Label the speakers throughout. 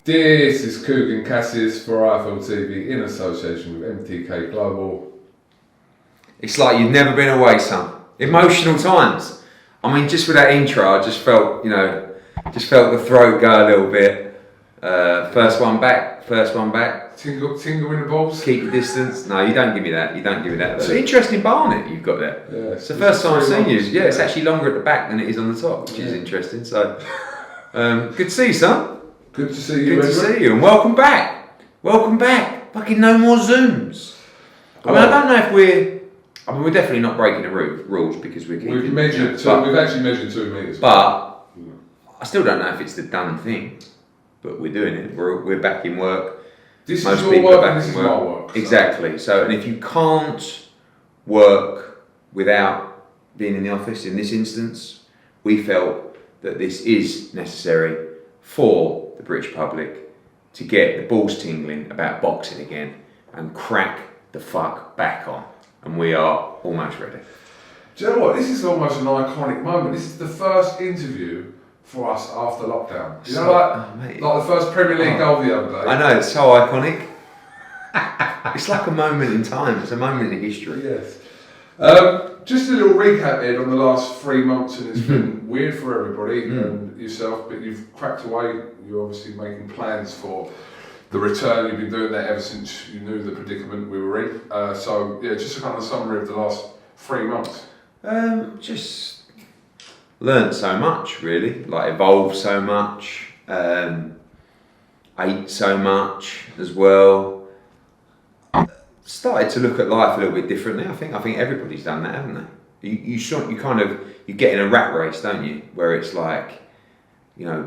Speaker 1: This is KUGAN CASSIUS for IFL TV in association with MTK Global.
Speaker 2: It's like you've never been away, son. Emotional times. I mean, just with that intro, I just felt, the throat go a little bit. First one back.
Speaker 1: Tingle in the balls.
Speaker 2: Keep your distance. No, you don't give me that. It's an interesting barnet you've got there.
Speaker 1: Yeah,
Speaker 2: it's the first time I've seen you. Yeah, it's actually longer at the back than it is on the top, which is interesting. So, good to see you, son.
Speaker 1: Good to see you.
Speaker 2: Good to see you, and welcome back. Fucking no more Zooms. I don't know if we're definitely not breaking the rules because we're keeping.
Speaker 1: We've actually measured 2 meters.
Speaker 2: But I still don't know if it's the done thing. But we're doing it. We're back in work.
Speaker 1: This is your work and this is my work. So.
Speaker 2: Exactly. So, and if you can't work without being in the office, in this instance, we felt that this is necessary for the British public to get the balls tingling about boxing again and crack the fuck back on. And we are almost ready.
Speaker 1: Do you know what? This is almost an iconic moment. This is the first interview for us after lockdown. You know, like the first Premier League goal the other day.
Speaker 2: I know, it's so iconic. It's like a moment in time. It's a moment in history.
Speaker 1: Yes. Just a little recap, Ed, on the last 3 months, and it's been weird for everybody and yourself, but you've cracked away. You're obviously making plans for the return. You've been doing that ever since you knew the predicament we were in. So, yeah, just a kind of summary of the last 3 months.
Speaker 2: Just learned so much, really. Like, evolved so much. Ate so much as well. Started to look at life a little bit differently. I think everybody's done that, haven't they? You get in a rat race, don't you? Where it's like,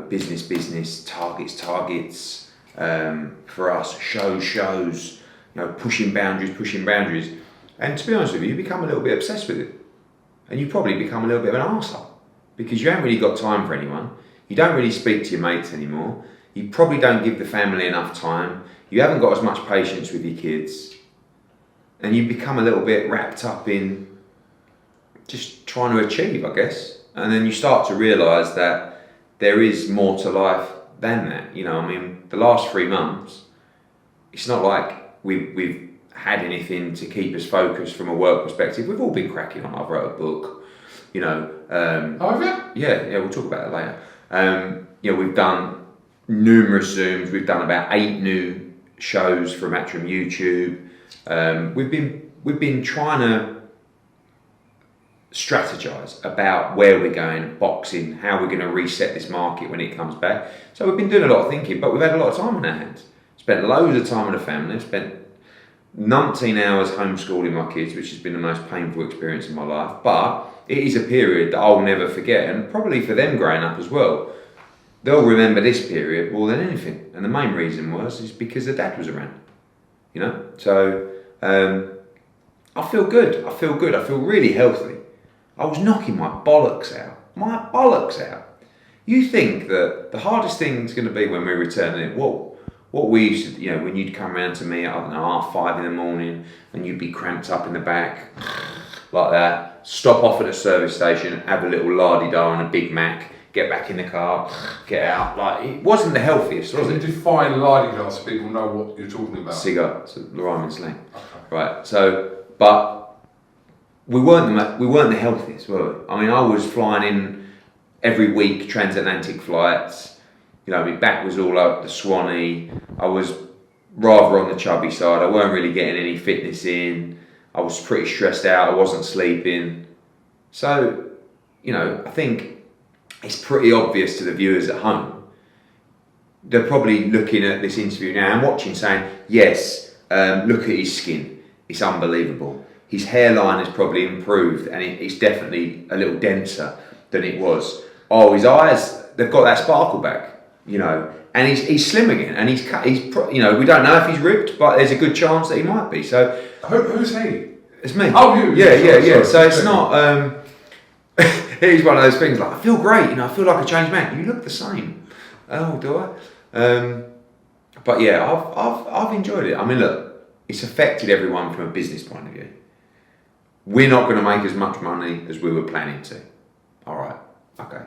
Speaker 2: business, targets. For us, shows. Pushing boundaries. And to be honest with you become a little bit obsessed with it, and you probably become a little bit of an arsehole because you haven't really got time for anyone. You don't really speak to your mates anymore. You probably don't give the family enough time. You haven't got as much patience with your kids. And you become a little bit wrapped up in just trying to achieve, I guess. And then you start to realise that there is more to life than that. The last 3 months, it's not like we've had anything to keep us focused from a work perspective. We've all been cracking on. I've wrote a book,
Speaker 1: Have you?
Speaker 2: Yeah, we'll talk about that later. We've done numerous Zooms. We've done about 8 new shows for Matchroom YouTube. We've been trying to strategize about where we're going, boxing, how we're going to reset this market when it comes back. So we've been doing a lot of thinking, but we've had a lot of time on our hands. Spent loads of time with the family. Spent 19 hours homeschooling my kids, which has been the most painful experience in my life. But it is a period that I'll never forget, and probably for them growing up as well. They'll remember this period more than anything. And the main reason is because their dad was around. So I feel good. I feel really healthy. I was knocking my bollocks out. You think that the hardest thing's going to be when we're returning it, what we used to, when you'd come around to me at, 5:30 in the morning and you'd be cramped up in the back like that, stop off at a service station, have a little la-di-da and a Big Mac, get back in the car, get out. Like, it wasn't the healthiest, was it?
Speaker 1: Define la-di-da so people know what you're talking about.
Speaker 2: Cigar, so the rhyming slang. Okay. Right, so, but we weren't the healthiest, were we? I was flying in every week, transatlantic flights. My back was all up the Swanee. I was rather on the chubby side. I weren't really getting any fitness in. I was pretty stressed out. I wasn't sleeping. So, I think it's pretty obvious to the viewers at home. They're probably looking at this interview now and watching saying, yes, look at his skin. It's unbelievable. His hairline has probably improved and it's definitely a little denser than it was. Oh, his eyes, they've got that sparkle back, and he's slim again, and he's we don't know if he's ripped, but there's a good chance that he might be. So
Speaker 1: who's he?
Speaker 2: It's me.
Speaker 1: Oh, you?
Speaker 2: Yeah. So it's not. It's one of those things like I feel great, I feel like a changed man. You look the same. Oh, do I? But yeah, I've enjoyed it. Look, it's affected everyone from a business point of view. We're not going to make as much money as we were planning to. All right, okay,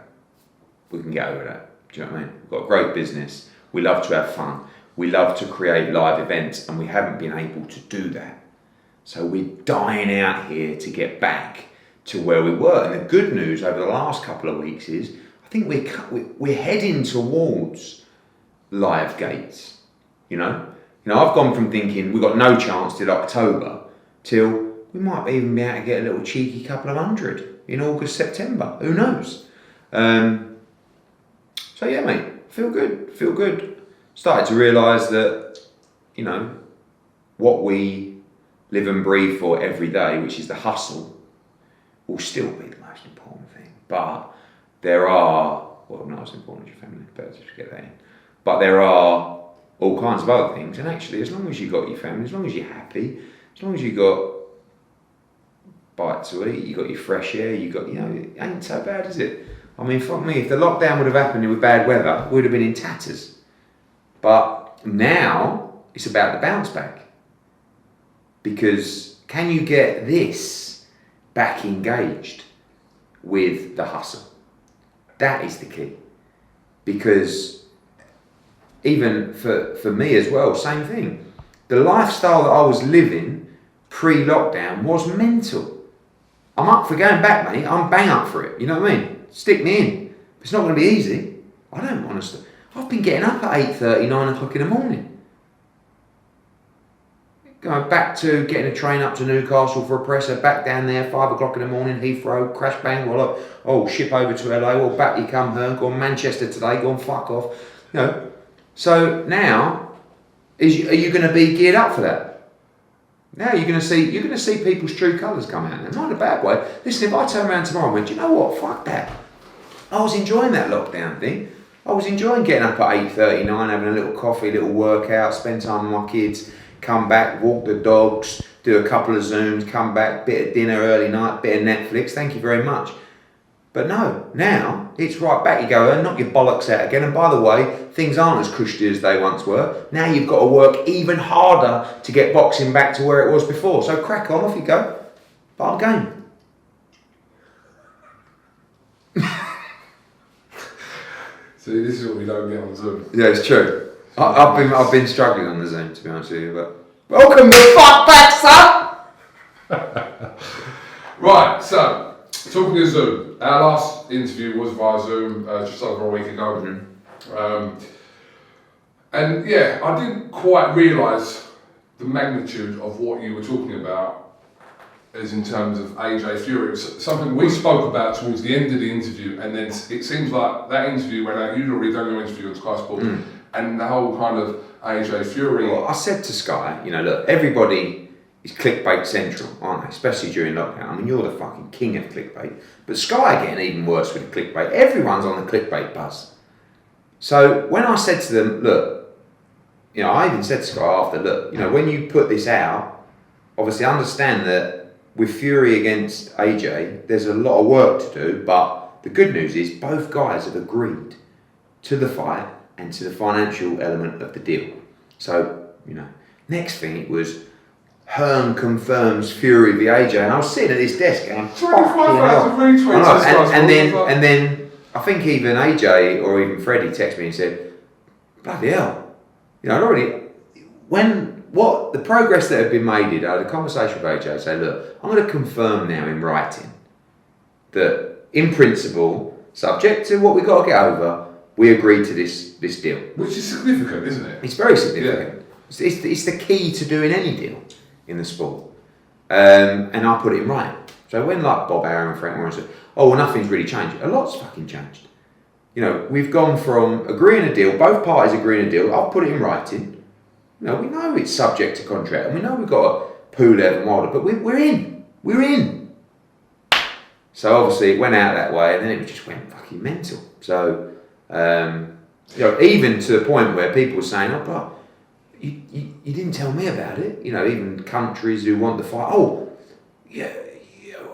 Speaker 2: we can get over that. Do you know what I mean? We've got a great business. We love to have fun. We love to create live events, and we haven't been able to do that. So we're dying out here to get back to where we were. And the good news over the last couple of weeks is, I think we're heading towards live gates. You know, I've gone from thinking we've got no chance till October till we might even be able to get a little cheeky couple of hundred in August, September. Who knows? So yeah, mate, feel good. Started to realise that, what we live and breathe for every day, which is the hustle, will still be the most important thing. But there are, well, not as important as your family, better to get that in. But there are all kinds of other things, and actually, as long as you've got your family, as long as you're happy, as long as you've got bite to eat, you got your fresh air, you got, it ain't so bad, is it? I mean, fuck me, if the lockdown would have happened with bad weather, we would have been in tatters. But now it's about the bounce back. Because can you get this back engaged with the hustle? That is the key. Because even for me as well, same thing. The lifestyle that I was living pre-lockdown was mental. I'm up for going back, mate. I'm bang up for it. You know what I mean? Stick me in. It's not going to be easy. I don't honestly. I've been getting up at 8:30, 9 o'clock in the morning. Going back to getting a train up to Newcastle for a presser, back down there, 5 o'clock in the morning, Heathrow, crash bang, ship over to LA, well, back you come, Hearn, go on Manchester today, go on fuck off. So now, are you going to be geared up for that? Now you're going to see people's true colours come out. And not in a bad way. Listen, if I turn around tomorrow and went, do you know what? Fuck that. I was enjoying that lockdown thing. I was enjoying getting up at 8:30, 9, having a little coffee, a little workout, spend time with my kids, come back, walk the dogs, do a couple of Zooms, come back, bit of dinner early night, bit of Netflix. Thank you very much. But no, now it's right back. You go, knock your bollocks out again. And by the way, things aren't as cushy as they once were. Now you've got to work even harder to get boxing back to where it was before. So crack on, off you go. But I'm game.
Speaker 1: See, this is what we don't get on Zoom.
Speaker 2: Yeah, it's true. I've been struggling on the Zoom, to be honest with you. But welcome the fuck back, son.
Speaker 1: Right, so. Talking of Zoom, our last interview was via Zoom just over a week ago. Mm-hmm. And yeah, I didn't quite realise the magnitude of what you were talking about as in terms of AJ Fury. It was something we spoke about towards the end of the interview, and then it seems like that interview went out, you'd already done your interview on Sky Sport, and the whole kind of AJ Fury.
Speaker 2: Well, I said to Sky, look, everybody is clickbait central, aren't they? Especially during lockdown. I mean, you're the fucking king of clickbait. But Sky are getting even worse with the clickbait. Everyone's on the clickbait buzz. So when I said to them, look, I even said to Sky after, look, when you put this out, obviously understand that with Fury against AJ, there's a lot of work to do, but the good news is both guys have agreed to the fight and to the financial element of the deal. So, next thing it was, Hearn confirms Fury v AJ, and I was sitting at this desk going,
Speaker 1: 25,000 retweets.
Speaker 2: And then I think even AJ or even Freddie texted me and said, bloody hell, I'd already, the progress that had been made, I had a conversation with AJ, say, look, I'm going to confirm now in writing that in principle, subject to what we've got to get over, we agreed to this deal.
Speaker 1: Which is significant, isn't it?
Speaker 2: It's very significant. Yeah. It's the key to doing any deal in the sport. And I put it in writing. So when Bob Arrow and Frank Warren said, oh, well, nothing's really changed. A lot's fucking changed. We've gone from agreeing a deal, both parties agreeing a deal, I've put it in writing. We know it's subject to contract, and we know we've got a pool Evan Wilder, but we're in. We're in. So obviously it went out that way, and then it just went fucking mental. So, even to the point where people were saying, oh, but you didn't tell me about it. Even countries who want the fight. Oh, yeah,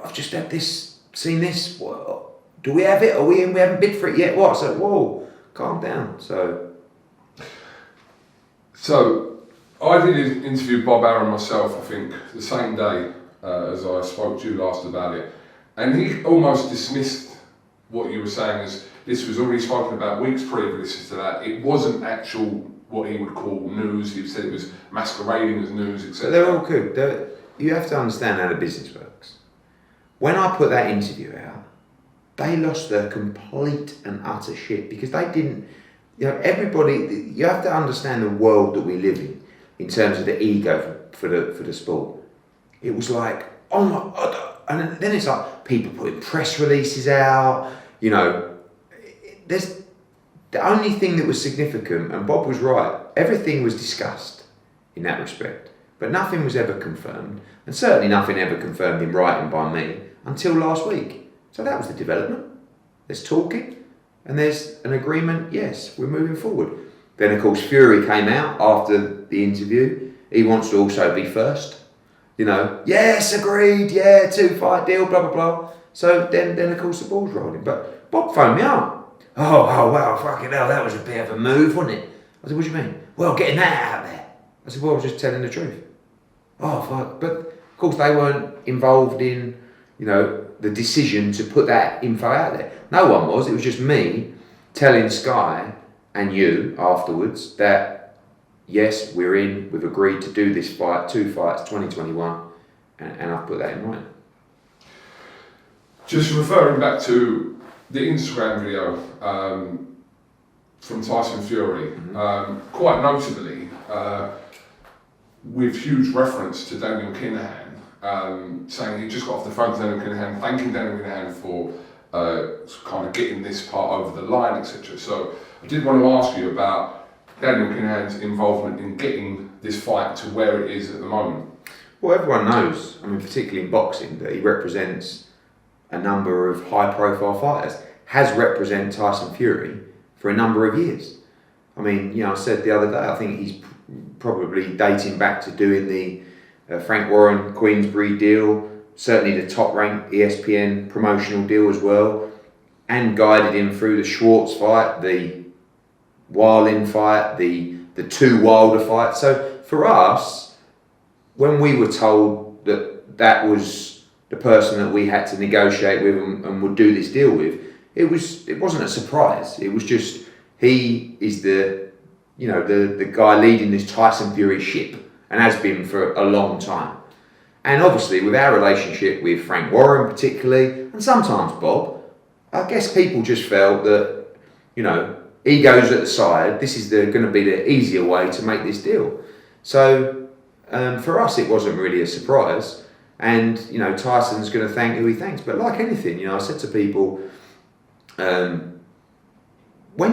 Speaker 2: I've just had this, seen this. What, do we have it? Are we in? We haven't bid for it yet. What? So, whoa, calm down. So
Speaker 1: I did an interview with Bob Arrow myself, I think, the same day as I spoke to you last about it. And he almost dismissed what you were saying as this was already spoken about weeks previous to that. It wasn't actual what he would call news. He said it was masquerading as news, etc.
Speaker 2: They're all good. You have to understand how the business works. When I put that interview out, they lost their complete and utter shit because they didn't. Everybody. You have to understand the world that we live in terms of the ego for the sport. It was like, oh my God, and then it's like people putting press releases out. There's the only thing that was significant, and Bob was right. Everything was discussed in that respect, but nothing was ever confirmed, and certainly nothing ever confirmed in writing by me until last week. So that was the development. There's talking, and there's an agreement. Yes, we're moving forward. Then of course Fury came out after the interview. He wants to also be first. Yes, agreed. Yeah, 2-fight deal. Blah blah blah. So then of course the ball's rolling. But Bob phoned me up. Oh wow, fucking hell, that was a bit of a move, wasn't it? I said, what do you mean? Well, getting that out there. I said, well, I was just telling the truth. Oh fuck. But of course they weren't involved in, the decision to put that info out there. No one was. It was just me telling Sky and you afterwards that yes, we've agreed to do this fight, 2 fights, 2021, and I've put that in writing.
Speaker 1: Just referring back to the Instagram video from Tyson Fury, quite notably, with huge reference to Daniel Kinahan, saying he just got off the phone to Daniel Kinahan, thanking Daniel Kinahan for kind of getting this part over the line, etc. So I did want to ask you about Daniel Kinahan's involvement in getting this fight to where it is at the moment.
Speaker 2: Well, everyone knows, particularly in boxing, that he represents a number of high-profile fighters, has represented Tyson Fury for a number of years. I said the other day, I think he's probably dating back to doing the Frank Warren Queensberry deal, certainly the top-ranked ESPN promotional deal as well, and guided him through the Schwartz fight, the Wilding fight, the 2 Wilder fights. So for us, when we were told that was the person that we had to negotiate with and would do this deal with, it wasn't a surprise. It was just, he is the guy leading this Tyson Fury ship and has been for a long time. And obviously with our relationship with Frank Warren particularly, and sometimes Bob, I guess people just felt that, egos at the side, this is going to be the easier way to make this deal. So for us, it wasn't really a surprise. And, Tyson's going to thank who he thanks. But like anything, I said to people, when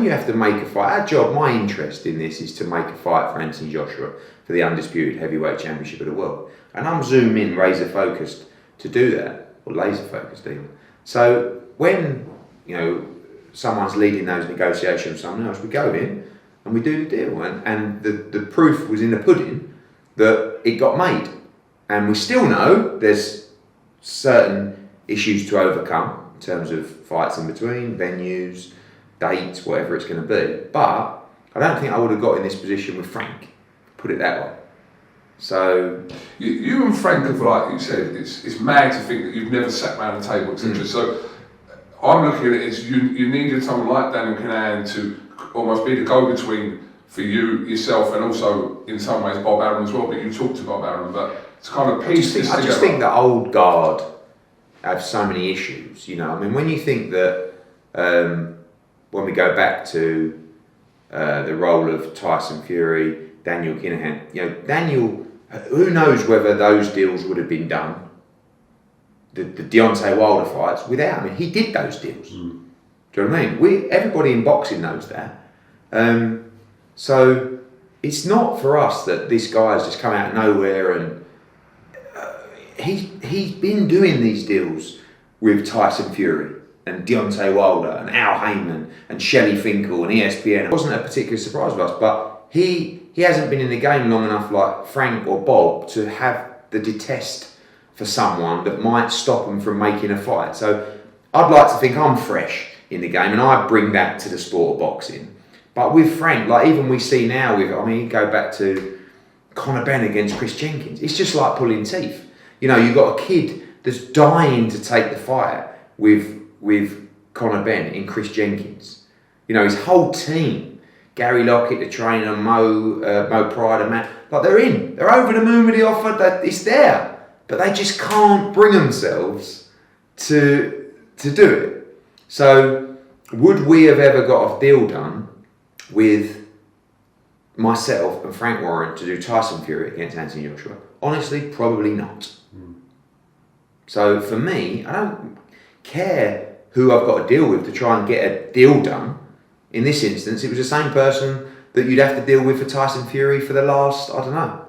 Speaker 2: you have to make a fight, our job, my interest in this is to make a fight for Anthony Joshua for the undisputed heavyweight championship of the world. And I'm zoom in, razor focused to do that, or laser focused even. So when, someone's leading those negotiations with someone else, we go in and we do the deal. And the proof was in the pudding that it got made. And we still know there's certain issues to overcome in terms of fights in between, venues, dates, whatever it's going to be. But I don't think I would have got in this position with Frank, put it that way. So
Speaker 1: you and Frank have, like you said, it's mad to think that you've never sat around a table, etc. So I'm looking at it as you needed someone like Daniel Kinahan to almost be the go-between for you, yourself, and also in some ways Bob Arum as well. But you talked to Bob Arum, but it's kind of piece this together.
Speaker 2: I just think the old guard have so many issues. When you think that when we go back to the role of Tyson Fury, Daniel Kinahan, Daniel, who knows whether those deals would have been done, the Deontay Wilder fights, without he did those deals. Do you know what I mean? Everybody in boxing knows that. So it's not for us that this guy has just come out of nowhere and he's been doing these deals with Tyson Fury and Deontay Wilder and Al Heyman and Shelley Finkel and ESPN. It wasn't a particular surprise for us, but he hasn't been in the game long enough like Frank or Bob to have the detest for someone that might stop them from making a fight. So I'd like to think I'm fresh in the game and I bring that to the sport of boxing. But with Frank, like even we see now with, go back to Conor Benn against Chris Jenkins. It's just like pulling teeth. You've got a kid that's dying to take the fight with Conor Benn in Chris Jenkins. You know, his whole team, Gary Lockett, the trainer, Mo Pride and Matt, like they're in. They're over the moon with the offer, that it's there. But they just can't bring themselves to do it. So would we have ever got a deal done with myself and Frank Warren to do Tyson Fury against Anthony Joshua? Honestly, probably not. So for me, I don't care who I've got to deal with to try and get a deal done. In this instance, it was the same person that you'd have to deal with for Tyson Fury for the last, I don't know,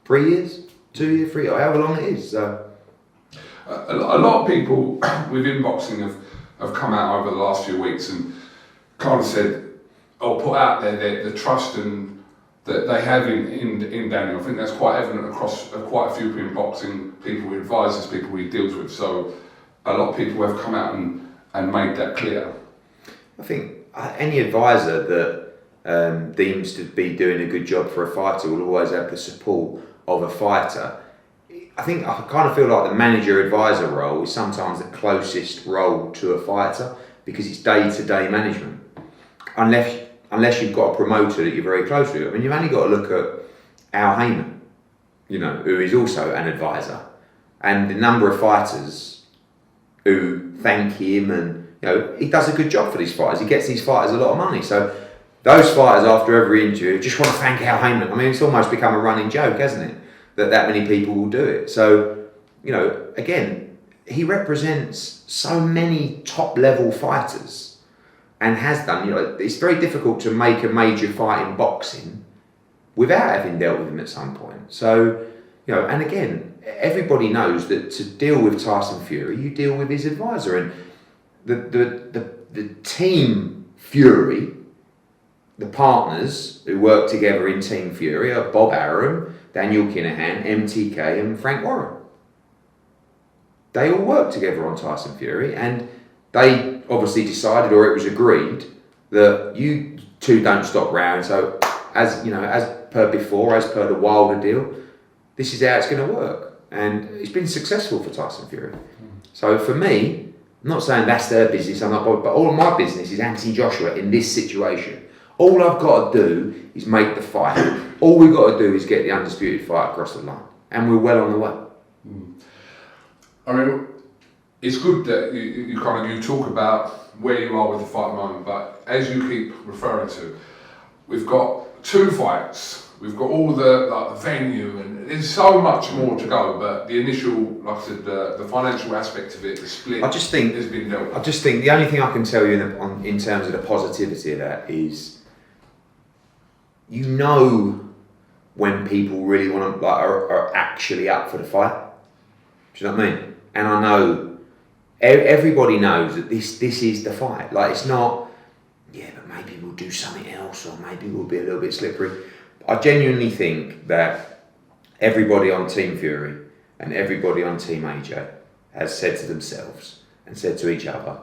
Speaker 2: 3 years, 2 years, 3 years, however long it is. So
Speaker 1: a lot of people within boxing have come out over the last few weeks and kind of said, or put out there the trust and that they have in Daniel. I think that's quite evident across quite a few people in boxing, people he advises, people he deals with. So a lot of people have come out and made that clear.
Speaker 2: I think any advisor that deems to be doing a good job for a fighter will always have the support of a fighter. I kind of feel like the manager-advisor role is sometimes the closest role to a fighter because it's day-to-day management. Unless you've got a promoter that you're very close with. I mean, you've only got to look at Al Heyman, you know, who is also an advisor. And the number of fighters who thank him and, you know, he does a good job for these fighters. He gets these fighters a lot of money. So those fighters, after every interview, just want to thank Al Heyman. I mean, it's almost become a running joke, hasn't it? That many people will do it. So, you know, again, he represents so many top-level fighters. And has done, you know, it's very difficult to make a major fight in boxing without having dealt with him at some point. So, you know, and again, everybody knows that to deal with Tyson Fury, you deal with his advisor. And the team Fury, the partners who work together in Team Fury are Bob Arum, Daniel Kinahan, MTK and Frank Warren. They all work together on Tyson Fury, and they obviously decided, or it was agreed, that you two don't stop round. So, as you know, as per before, as per the Wilder deal, this is how it's going to work, and it's been successful for Tyson Fury. So for me, I'm not saying that's their business. I'm not, but all of my business is Anthony Joshua in this situation. All I've got to do is make the fight. All we've got to do is get the undisputed fight across the line, and we're well on the way.
Speaker 1: I mean, it's good that you talk about where you are with the fight at the moment, but as you keep referring to, we've got 2 fights, we've got all the venue, and there's so much more to go. But the initial, like I said, the financial aspect of it, the split, has been dealt with.
Speaker 2: I just think the only thing I can tell you in terms of the positivity of that is, you know, when people really want to, like, are actually up for the fight. Do you know what I mean? And I know. Everybody knows that this is the fight. Like, it's not, yeah, but maybe we'll do something else, or maybe we'll be a little bit slippery. I genuinely think that everybody on Team Fury and everybody on Team AJ has said to themselves and said to each other,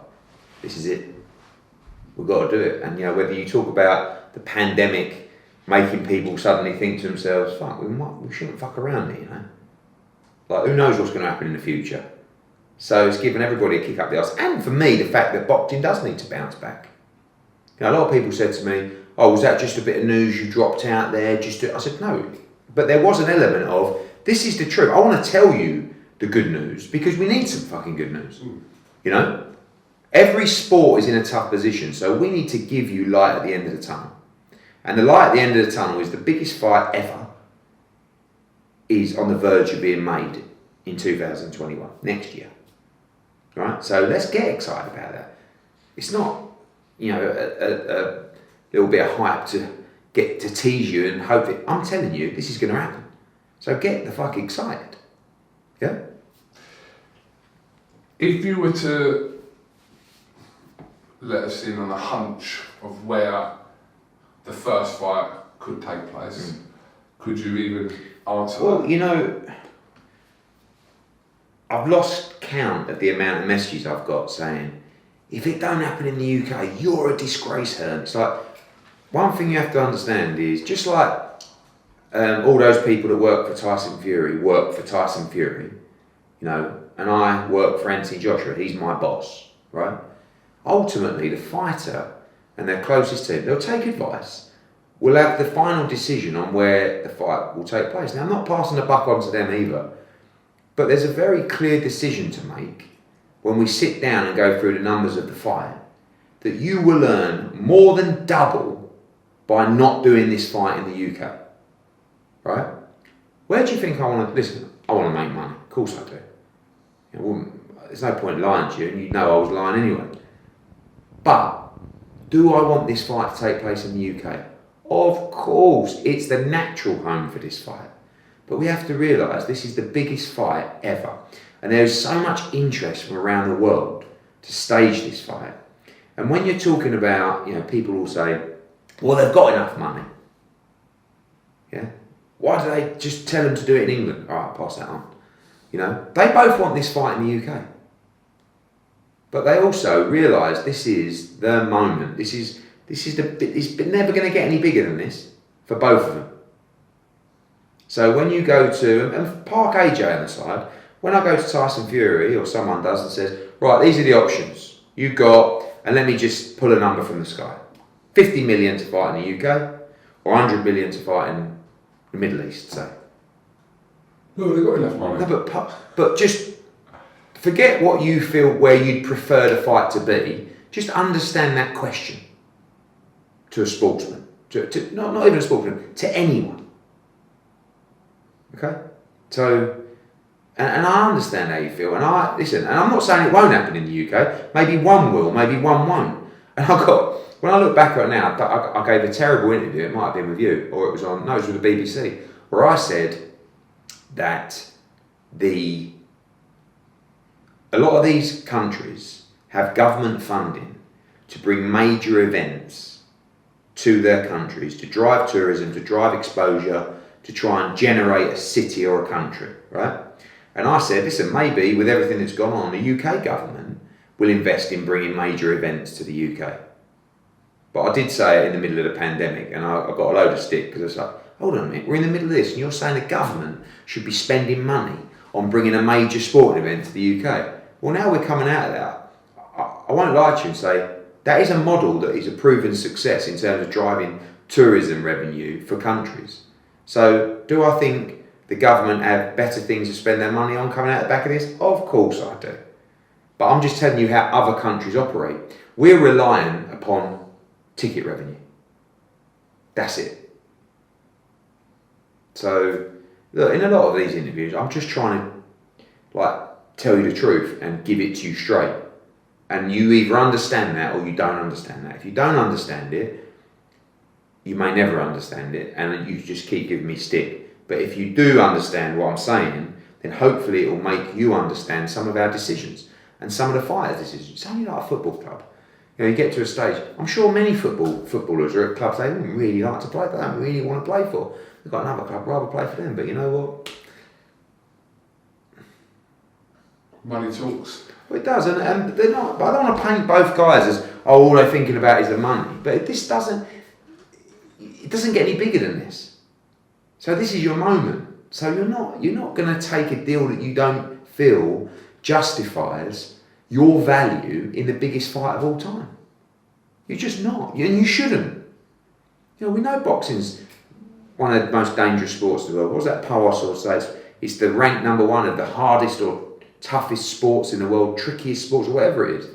Speaker 2: this is it. We've got to do it. And, you know, whether you talk about the pandemic making people suddenly think to themselves, fuck, we shouldn't fuck around here, you know? Like, who knows what's going to happen in the future? So it's given everybody a kick up the arse. And for me, the fact that boxing does need to bounce back. You know, a lot of people said to me, oh, was that just a bit of news you dropped out there? I said, no. But there was an element of, this is the truth. I want to tell you the good news because we need some fucking good news. You know? Every sport is in a tough position, so we need to give you light at the end of the tunnel. And the light at the end of the tunnel is the biggest fight ever is on the verge of being made in 2021, next year. Right, so let's get excited about that. It's not, you know, a little bit of hype to get to tease you and hope it. I'm telling you, this is going to happen. So get the fuck excited. Yeah.
Speaker 1: If you were to let us in on a hunch of where the first fight could take place, could you even answer?
Speaker 2: Well,
Speaker 1: that?
Speaker 2: You know, I've lost count of the amount of messages I've got saying, if it don't happen in the UK, you're a disgrace, Hearn. It's like, one thing you have to understand is, just like all those people that work for Tyson Fury, you know, and I work for Anthony Joshua, he's my boss, right? Ultimately, the fighter and their closest team, they'll take advice, will have the final decision on where the fight will take place. Now, I'm not passing the buck on to them either, but there's a very clear decision to make when we sit down and go through the numbers of the fight, that you will earn more than double by not doing this fight in the UK. Right? Where do you think I want to... Listen, I want to make money. Of course I do. There's no point lying to you, and you know I was lying anyway. But, do I want this fight to take place in the UK? Of course, it's the natural home for this fight. But we have to realise this is the biggest fight ever. And there's so much interest from around the world to stage this fight. And when you're talking about, people will say, well, they've got enough money. Yeah? Why do they just tell them to do it in England? All right, pass that on. They both want this fight in the UK. But they also realise this is the moment. It's never going to get any bigger than this for both of them. So when you go to, and park AJ on the side, when I go to Tyson Fury or someone does and says, right, these are the options you've got, and let me just pull a number from the sky. 50 million to fight in the UK, or 100 million to fight in the Middle East, say.
Speaker 1: No, they've got enough money.
Speaker 2: No, but just forget what you feel where you'd prefer the fight to be. Just understand that question to a sportsman. Not even a sportsman, to anyone. Okay? So, and I understand how you feel. And and I'm not saying it won't happen in the UK. Maybe one will, maybe one won't. And when I look back at it now, I gave a terrible interview. It might have been with you, or it was with the BBC, where I said that a lot of these countries have government funding to bring major events to their countries, to drive tourism, to drive exposure, to try and generate a city or a country, right? And I said, listen, maybe with everything that's gone on, the UK government will invest in bringing major events to the UK. But I did say it in the middle of the pandemic, and I got a load of stick because it's like, hold on a minute, we're in the middle of this, and you're saying the government should be spending money on bringing a major sporting event to the UK. Well, now we're coming out of that. I won't lie to you and say that is a model that is a proven success in terms of driving tourism revenue for countries. So, do I think the government have better things to spend their money on coming out the back of this? Of course I do. But I'm just telling you how other countries operate. We're relying upon ticket revenue. That's it. So, look, in a lot of these interviews, I'm just trying to tell you the truth and give it to you straight. And you either understand that or you don't understand that. If you don't understand it, you may never understand it, and you just keep giving me stick. But if you do understand what I'm saying, then hopefully it will make you understand some of our decisions and some of the fighters' decisions. It's only like a football club. You get to a stage, I'm sure many footballers are at clubs they wouldn't really like to play, they don't really want to play for. They've got another club, rather play for them, but you know what?
Speaker 1: Money talks.
Speaker 2: Well, it does, and they're not, but I don't want to paint both guys as, all they're thinking about is the money. But it doesn't get any bigger than this. So this is your moment. So you're not going to take a deal that you don't feel justifies your value in the biggest fight of all time. You're just not, and you shouldn't. We know boxing's one of the most dangerous sports in the world. What was that Powell says? It's the ranked number one of the hardest or toughest sports in the world, trickiest sports, or whatever it is.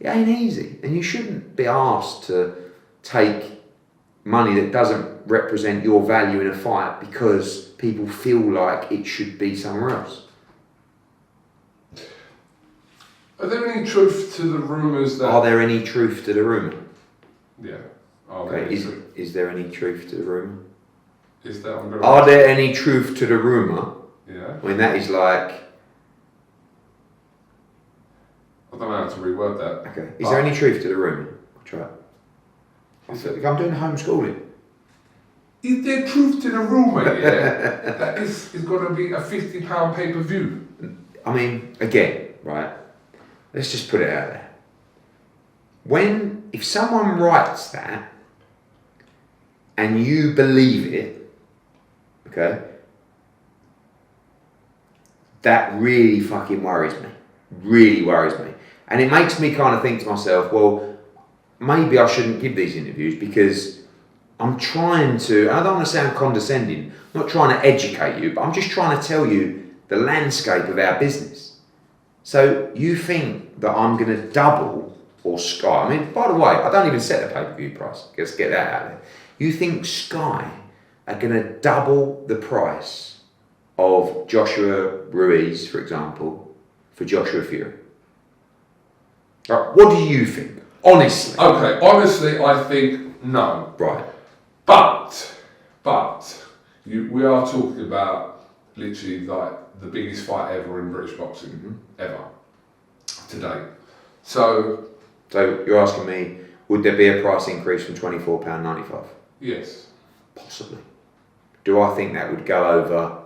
Speaker 2: It ain't easy, and you shouldn't be asked to take money that doesn't represent your value in a fight because people feel like it should be somewhere else.
Speaker 1: Are there any truth to the rumours that...
Speaker 2: Are there any truth to the rumour?
Speaker 1: Yeah.
Speaker 2: Is there any truth to the rumour?
Speaker 1: Are
Speaker 2: there any truth to the rumour?
Speaker 1: Yeah.
Speaker 2: I mean, that is like...
Speaker 1: I don't know how to reword that.
Speaker 2: Okay. Is there any truth to the rumour? I'll try it. I'm doing homeschooling.
Speaker 1: Is there truth to the rumour, yeah? That it's got to be a £50 pay-per-view?
Speaker 2: I mean, again, right? Let's just put it out there. If someone writes that and you believe it, okay, that really fucking worries me. Really worries me. And it makes me kind of think to myself, well, maybe I shouldn't give these interviews because I'm trying to, I don't want to sound condescending, I'm not trying to educate you, but I'm just trying to tell you the landscape of our business. So you think that I'm going to double or Sky, I mean, by the way, I don't even set the pay-per-view price, let's get that out there. You think Sky are going to double the price of Joshua Ruiz, for example, for Joshua Fury? Right, what do you think? Honestly.
Speaker 1: Okay, honestly, I think no.
Speaker 2: Right.
Speaker 1: But we are talking about literally like the biggest fight ever in British boxing, ever, to date. So
Speaker 2: you're asking me, would there be a price increase from £24.95?
Speaker 1: Yes.
Speaker 2: Possibly. Do I think that would go over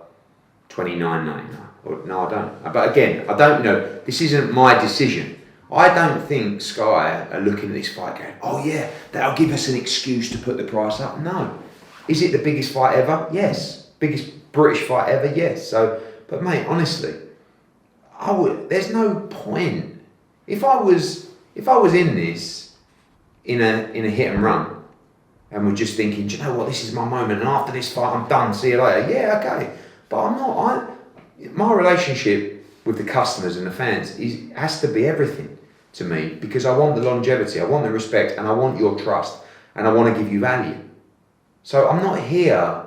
Speaker 2: $29.99? No, I don't. But again, I don't know. This isn't my decision. I don't think Sky are looking at this fight going, oh yeah, that'll give us an excuse to put the price up. No. Is it the biggest fight ever? Yes. Biggest British fight ever? Yes. So, but mate, honestly, there's no point. If I was in this in a hit and run and we're just thinking, do you know what, this is my moment and after this fight I'm done, see you later. Yeah, okay. But I'm not. My relationship with the customers and the fans has to be everything to me because I want the longevity, I want the respect, and I want your trust, and I want to give you value. So I'm not here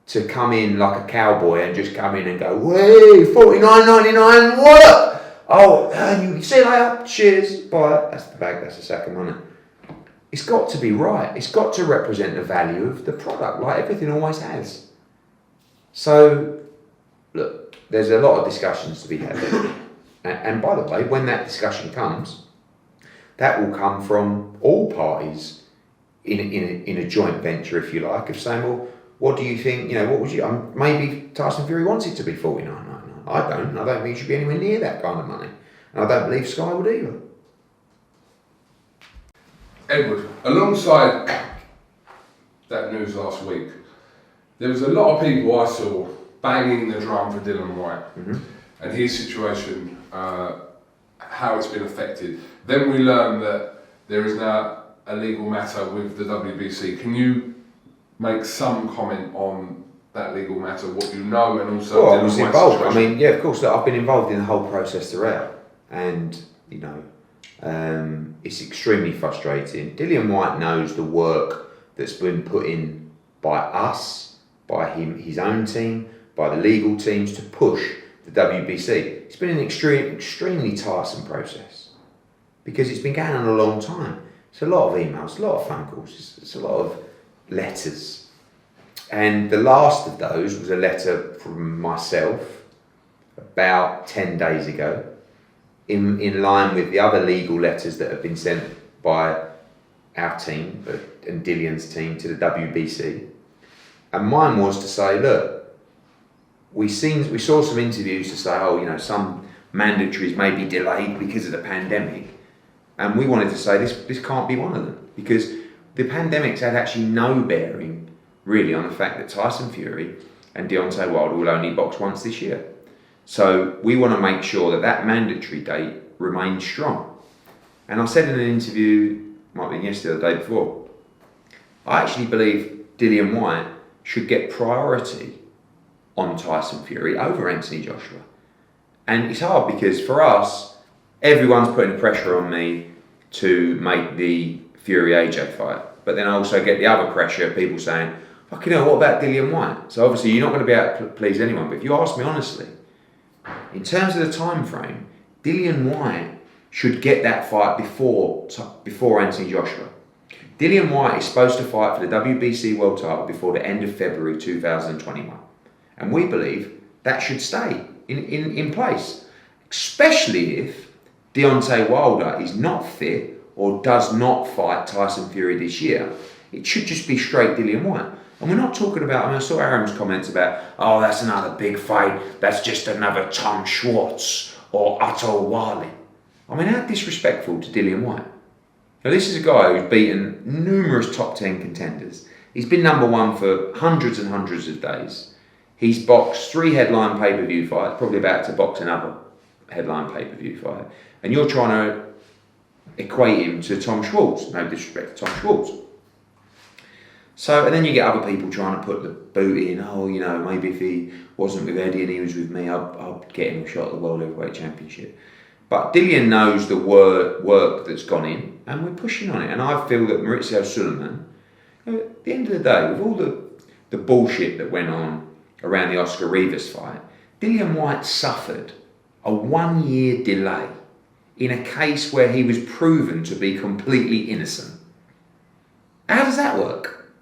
Speaker 2: to come in like a cowboy and just come in and go, "Way, $49.99, what? Oh, you see you later, cheers, bye." That's the bag, that's a sack of money. It's got to be right. It's got to represent the value of the product, like everything always has. So, look, there's a lot of discussions to be had. And by the way, when that discussion comes, that will come from all parties in a joint venture, if you like, of saying, well, what do you think, what would you, maybe Tyson Fury wants it to be $49.99. I don't think it should be anywhere near that kind of money. And I don't believe Sky would either.
Speaker 1: Edward, alongside that news last week, there was a lot of people I saw banging the drum for Dillian Whyte and his situation, how it's been affected. Then we learned that there is now a legal matter with the WBC. Can you make some comment on that legal matter, what you know, and also
Speaker 2: I was involved. Situation? I mean, yeah, of course. Look, I've been involved in the whole process throughout, and it's extremely frustrating. Dillian Whyte knows the work that's been put in by us, by him, his own team, by the legal teams to push the WBC. It's been an extremely tiresome process because it's been going on a long time. It's a lot of emails, a lot of phone calls, it's a lot of letters. And the last of those was a letter from myself about 10 days ago, in line with the other legal letters that have been sent by our team and Dillian's team to the WBC. And mine was to say, look, we saw some interviews to say, some mandatories may be delayed because of the pandemic. And we wanted to say this can't be one of them because the pandemic's had actually no bearing really on the fact that Tyson Fury and Deontay Wilder will only box once this year. So we want to make sure that mandatory date remains strong. And I said in an interview, might have been yesterday or the day before, I actually believe Dillian Whyte should get priority on Tyson Fury over Anthony Joshua. And it's hard because for us, everyone's putting the pressure on me to make the Fury AJ fight. But then I also get the other pressure, people saying, fucking hell, what about Dillian Whyte? So obviously you're not going to be able to please anyone. But if you ask me honestly, in terms of the time frame, Dillian Whyte should get that fight before Anthony Joshua. Dillian Whyte is supposed to fight for the WBC World title before the end of February 2021. And we believe that should stay in place, especially if Deontay Wilder is not fit or does not fight Tyson Fury this year. It should just be straight Dillian Whyte. And we're not talking about, I saw Aaron's comments about, oh, that's another big fight, that's just another Tom Schwartz or Otto Wally. How disrespectful to Dillian Whyte. Now, this is a guy who's beaten numerous top 10 contenders. He's been number one for hundreds and hundreds of days. He's boxed 3 headline pay-per-view fights, probably about to box another headline pay-per-view fight. And you're trying to equate him to Tom Schwartz. No disrespect to Tom Schwartz. So, and then you get other people trying to put the boot in. Oh, you know, maybe if he wasn't with Eddie and he was with me, I'd get him a shot at the World Heavyweight Championship. But Dillian knows the work that's gone in, and we're pushing on it. And I feel that Maurizio Sulaiman, at the end of the day, with all the bullshit that went on around the Oscar Rivas fight, Dillian Whyte suffered a 1-year delay in a case where he was proven to be completely innocent. How does that work?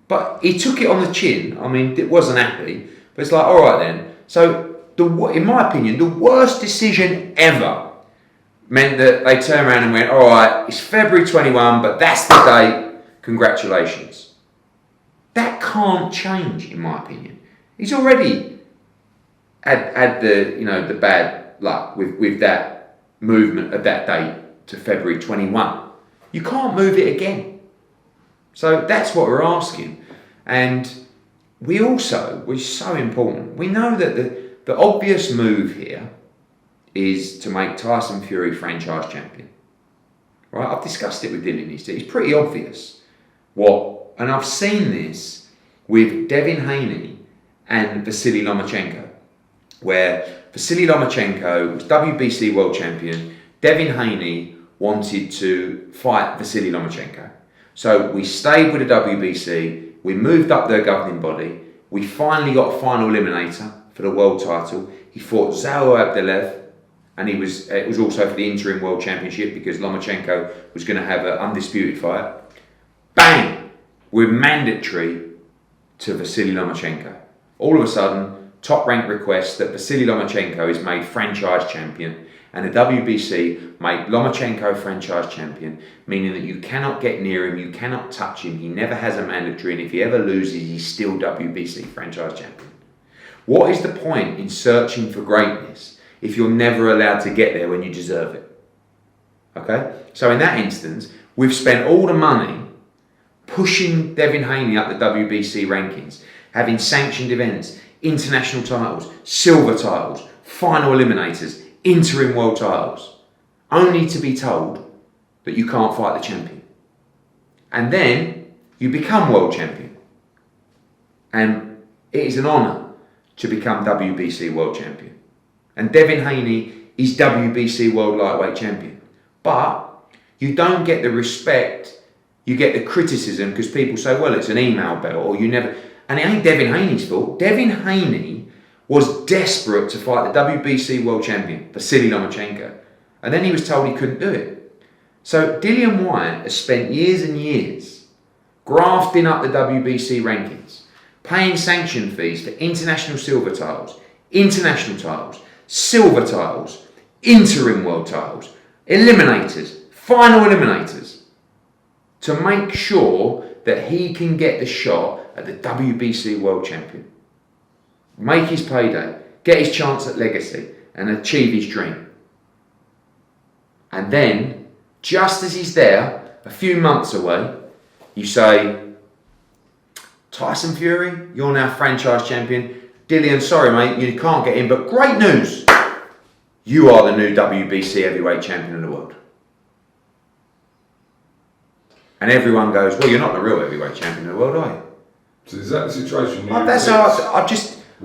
Speaker 2: But he took it on the chin. I mean, it wasn't happy. But it's like, all right then. So, in my opinion, the worst decision ever meant that they turned around and went, all right, it's February 21, but that's the date. Congratulations. That can't change, in my opinion. He's already had the bad luck with that movement of that date to February 21. You can't move it again. So that's what we're asking. And we also, which is so important, we know that the obvious move here is to make Tyson Fury franchise champion. Right? I've discussed it with Dylan. It's pretty obvious. And I've seen this with Devin Haney and Vasily Lomachenko, where Vasily Lomachenko was WBC world champion. Devin Haney wanted to fight Vasily Lomachenko. So we stayed with the WBC, we moved up their governing body, we finally got a final eliminator for the world title. He fought Zaur Abdelev, and it was also for the interim world championship because Lomachenko was going to have an undisputed fight. Bang! We're mandatory to Vasily Lomachenko. All of a sudden, top rank requests that Vasily Lomachenko is made franchise champion, and the WBC make Lomachenko franchise champion, meaning that you cannot get near him, you cannot touch him, he never has a mandatory, and if he ever loses, he's still WBC franchise champion. What is the point in searching for greatness if you're never allowed to get there when you deserve it? Okay? So in that instance, we've spent all the money pushing Devin Haney up the WBC rankings, having sanctioned events, international titles, silver titles, final eliminators, interim world titles, only to be told that you can't fight the champion. And then you become world champion. And it is an honour to become WBC world champion. And Devin Haney is WBC world lightweight champion. But you don't get the respect, you get the criticism because people say, well, it's an email belt or you never... And it ain't Devin Haney's fault. Devin Haney was desperate to fight the WBC world champion, Vasily Lomachenko. And then he was told he couldn't do it. So Dillian Whyte has spent years and years grafting up the WBC rankings, paying sanction fees for international silver titles, international titles, silver titles, interim world titles, eliminators, final eliminators, to make sure that he can get the shot at the WBC world champion. Make his payday, get his chance at legacy, and achieve his dream. And then, just as he's there, a few months away, you say, Tyson Fury, you're now franchise champion. Dillian, sorry mate, you can't get in, but great news! You are the new WBC heavyweight champion of the world. And everyone goes, well, you're not the real heavyweight champion of the world, are you?
Speaker 1: So is that the situation?
Speaker 2: That's how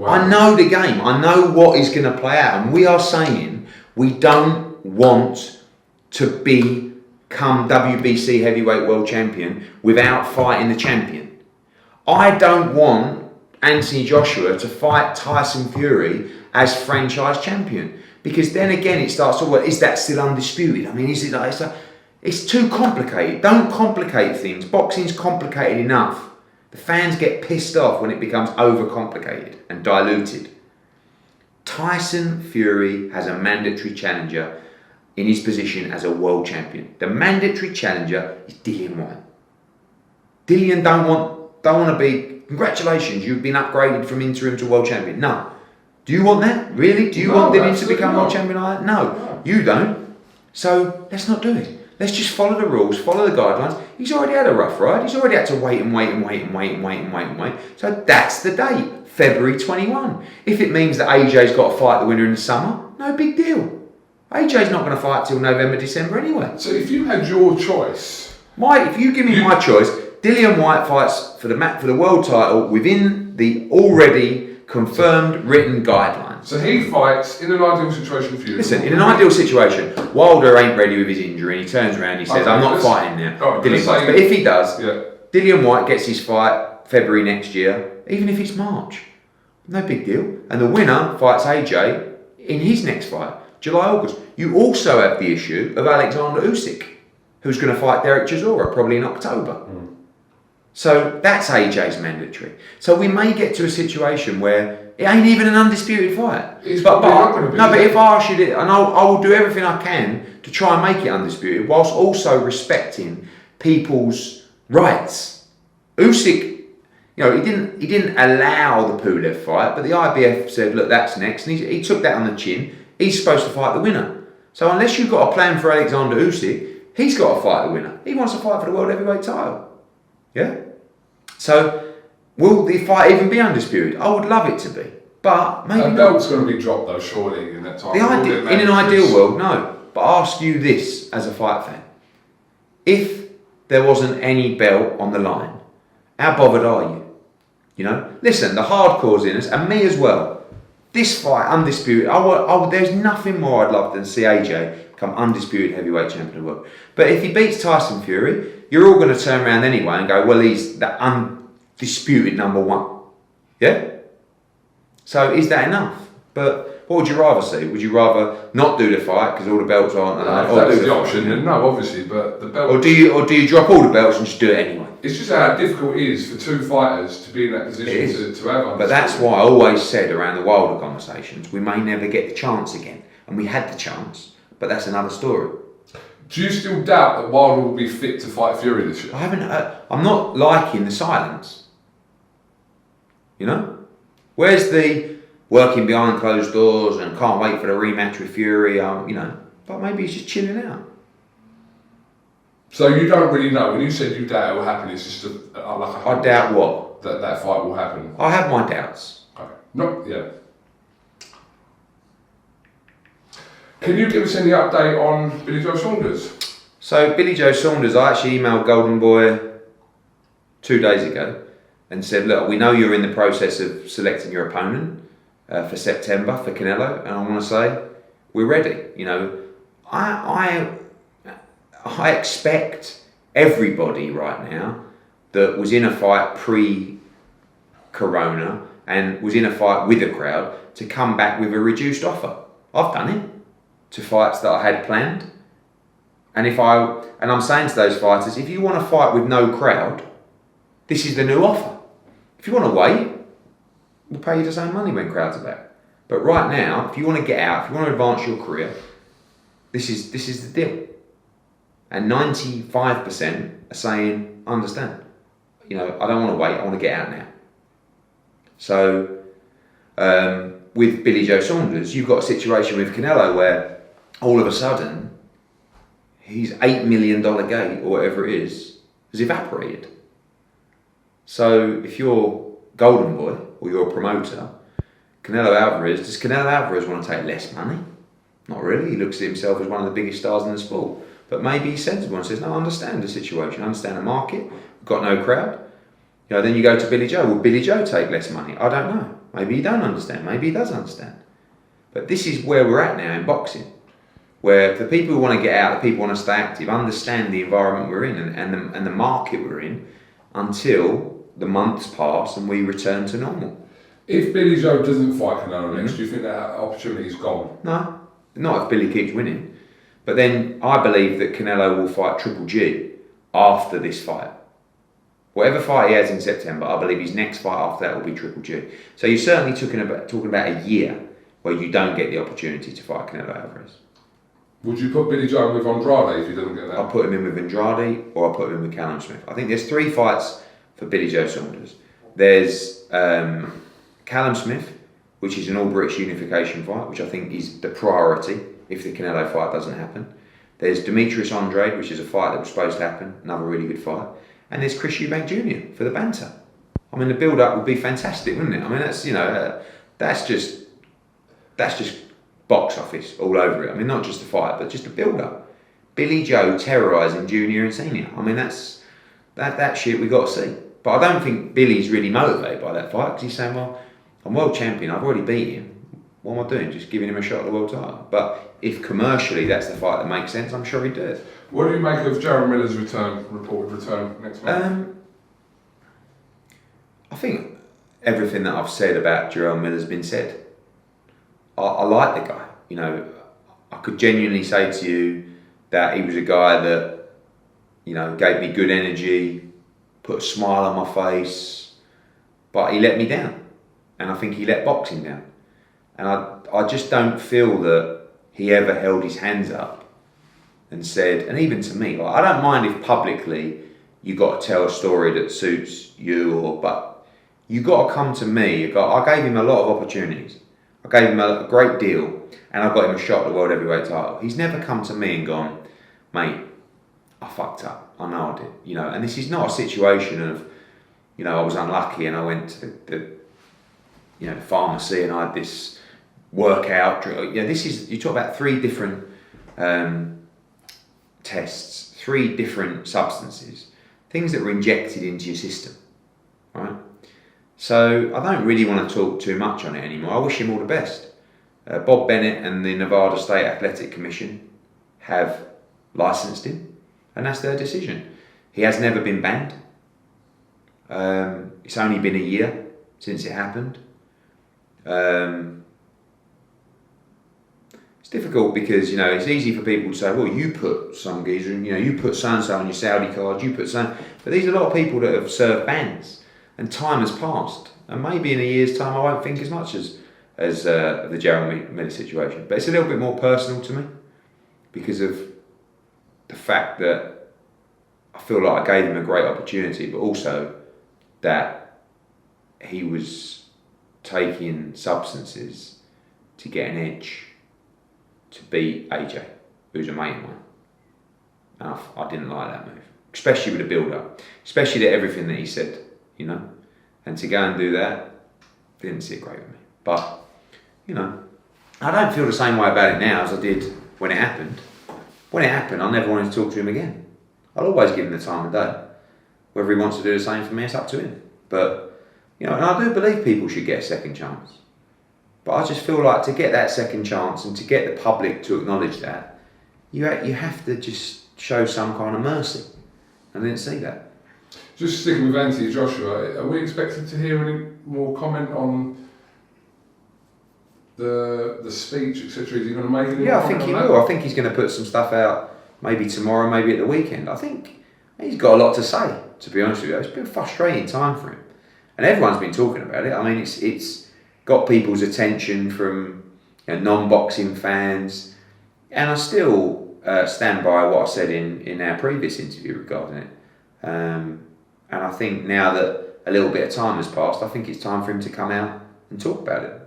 Speaker 2: I know the game. I know what is going to play out. And we are saying we don't want to become WBC heavyweight world champion without fighting the champion. I don't want Anthony Joshua to fight Tyson Fury as franchise champion. Because then again it starts to, well, is that still undisputed? I mean, is it like, it's too complicated. Don't complicate things. Boxing's complicated enough. The fans get pissed off when it becomes overcomplicated and diluted. Tyson Fury has a mandatory challenger in his position as a world champion. The mandatory challenger is Dillian Whyte. Dillian don't want to be, congratulations, you've been upgraded from interim to world champion. No. Do you want that? Really? Do you want Dillian to become world champion like that? No, you don't. So let's not do it. Let's just follow the rules, follow the guidelines. He's already had a rough ride. He's already had to wait. So that's the date, February 21. If it means that AJ's got to fight the winner in the summer, no big deal. AJ's not going to fight till November, December anyway.
Speaker 1: So if you had your choice,
Speaker 2: If you give me my choice, Dillian Whyte fights for the world title within the already confirmed written guidelines.
Speaker 1: so he fights in an ideal situation for you.
Speaker 2: Listen, in an ideal situation, Wilder ain't ready with his injury and he turns around and he says,
Speaker 1: Okay,
Speaker 2: I'm not fighting now.
Speaker 1: Right,
Speaker 2: But if he does,
Speaker 1: yeah.
Speaker 2: Dillian Whyte gets his fight February next year, even if it's March. No big deal. And the winner fights AJ in his next fight, July, August. You also have the issue of Alexander Usyk, who's going to fight Derek Chisora probably in October. So that's AJ's mandatory. So we may get to a situation where it ain't even an undisputed fight.
Speaker 1: It's probably not going to be.
Speaker 2: But if I ask you to, and I will do everything I can to try and make it undisputed, whilst also respecting people's rights. Usyk, he didn't allow the Pulev fight, but the IBF said, look, that's next, and he took that on the chin. He's supposed to fight the winner. So unless you've got a plan for Alexander Usyk, he's got to fight the winner. He wants to fight for the world heavyweight title. Yeah? So, will the fight even be undisputed? I would love it to be, but maybe
Speaker 1: A
Speaker 2: not.
Speaker 1: belt's going to be dropped though, surely, in that time.
Speaker 2: In an ideal world, no. But I ask you this as a fight fan. If there wasn't any belt on the line, how bothered are you? Listen, the hardcore's in us, and me as well. This fight, undisputed, there's nothing more I'd love than see AJ become undisputed heavyweight champion of the world. But if he beats Tyson Fury, you're all going to turn around anyway and go, well, he's the undisputed number one. Yeah? So is that enough? But what would you rather see? Would you rather not do the fight because all the belts aren't allowed?
Speaker 1: If that's the option, then no, obviously, but the belt...
Speaker 2: Or do you drop all the belts and just do it anyway?
Speaker 1: It's just how difficult it is for two fighters to be in that position to have.
Speaker 2: But that's why I always said around the Wilder conversations, we may never get the chance again. And we had the chance, but that's another story.
Speaker 1: Do you still doubt that Wilder will be fit to fight Fury this year?
Speaker 2: I'm not liking the silence. Where's the working behind closed doors and can't wait for the rematch with Fury? But maybe he's just chilling out.
Speaker 1: So you don't really know. When you said you doubt it will happen, it's just
Speaker 2: I doubt what?
Speaker 1: That fight will happen.
Speaker 2: I have my doubts.
Speaker 1: Okay. Yeah. Can you give us any update on Billy Joe Saunders?
Speaker 2: So Billy Joe Saunders, I actually emailed Golden Boy 2 days ago and said, look, we know you're in the process of selecting your opponent for September for Canelo, and I want to say we're ready. I expect everybody right now that was in a fight pre-corona and was in a fight with a crowd to come back with a reduced offer. I've done it to fights that I had planned. And I'm saying to those fighters, if you want to fight with no crowd, this is the new offer. If you want to wait, we'll pay you the same money when crowds are back. But right now, if you want to get out, if you want to advance your career, this is the deal. And 95% are saying, I understand. I don't want to wait, I want to get out now. So, with Billy Joe Saunders, you've got a situation with Canelo where all of a sudden, his $8 million gate, or whatever it is, has evaporated. So, if you're Golden Boy, or you're a promoter, does Canelo Alvarez want to take less money? Not really. He looks at himself as one of the biggest stars in the sport. But maybe he's sensible and says, no, I understand the situation, I understand the market, we've got no crowd. Then you go to Billy Joe. Will Billy Joe take less money? I don't know. Maybe he don't understand. Maybe he does understand. But this is where we're at now in boxing, where the people who want to get out, the people who want to stay active, understand the environment we're in and the market we're in until the months pass and we return to normal.
Speaker 1: If Billy Joe doesn't fight Canelo next, do you think that opportunity's gone?
Speaker 2: No, not if Billy keeps winning. But then I believe that Canelo will fight Triple G after this fight. Whatever fight he has in September, I believe his next fight after that will be Triple G. So you're certainly talking about a year where you don't get the opportunity to fight Canelo Alvarez.
Speaker 1: Would you put Billy Joe with Andrade if he doesn't get that?
Speaker 2: I'll put him in with Andrade or I'll put him in with Callum Smith. I think there's 3 fights for Billy Joe Saunders. There's Callum Smith, which is an all-British unification fight, which I think is the priority if the Canelo fight doesn't happen. There's Demetrius Andrade, which is a fight that was supposed to happen, another really good fight. And there's Chris Eubank Jr. for the banter. I mean, the build-up would be fantastic, wouldn't it? I mean, that's just box office all over it. I mean, not just the fight, but just the build-up. Billy Joe terrorising junior and senior. I mean, that shit we got to see. But I don't think Billy's really motivated by that fight because he's saying, well, I'm world champion, I've already beat him. What am I doing? Just giving him a shot at the world title. But if commercially that's the fight that makes sense, I'm sure he'd do it.
Speaker 1: What do you make of Jarrell Miller's reported return next month?
Speaker 2: I think everything that I've said about Jarrell Miller's been said. I like the guy. You know, I could genuinely say to you that he was a guy that, you know, gave me good energy, put a smile on my face, but he let me down. And I think he let boxing down. And I just don't feel that he ever held his hands up and said, and even to me, like, I don't mind if publicly you got to tell a story that suits you, but you got to come to me. I gave him a lot of opportunities. I gave him a great deal, and I got him a shot at the world heavyweight title. He's never come to me and gone, mate, I fucked up. I know I did. You know, and this is not a situation of, you know, I was unlucky and I went to the pharmacy and I had this workout. Yeah, this is, you talk about 3 different tests, 3 different substances, things that were injected into your system, right? So I don't really want to talk too much on it anymore. I wish him all the best. Bob Bennett and the Nevada State Athletic Commission have licensed him, and that's their decision. He has never been banned. It's only been a year since it happened. It's difficult because, you know, it's easy for people to say, well, you put some geezer, you know, you put so-and-so on your Saudi card, you put so, but these are a lot of people that have served bans, and time has passed, and maybe in a year's time I won't think as much as the Jarrell Miller situation, but it's a little bit more personal to me because of the fact that I feel like I gave him a great opportunity, but also that he was taking substances to get an edge to beat AJ, who's a mate of mine. And I didn't like that move, especially with the build-up, especially to everything that he said, you know. And to go and do that, didn't sit great with me. But, you know, I don't feel the same way about it now as I did when it happened. When it happened, I never wanted to talk to him again. I'll always give him the time of day. Whether he wants to do the same for me, it's up to him. But, you know, and I do believe people should get a second chance. But I just feel like to get that second chance and to get the public to acknowledge that, you have to just show some kind of mercy. I didn't see that.
Speaker 1: Just sticking with Anthony Joshua, are we expected to hear any more comment on the speech, etc.? Is he going to make any
Speaker 2: Yeah,
Speaker 1: more
Speaker 2: I think he
Speaker 1: on
Speaker 2: will. I think he's going to put some stuff out maybe tomorrow, maybe at the weekend. I think he's got a lot to say, to be honest with you. It's been a frustrating time for him. And everyone's been talking about it. I mean, it's got people's attention from, you know, non-boxing fans, and I still stand by what I said in our previous interview regarding it. And I think now that a little bit of time has passed, I think it's time for him to come out and talk about it.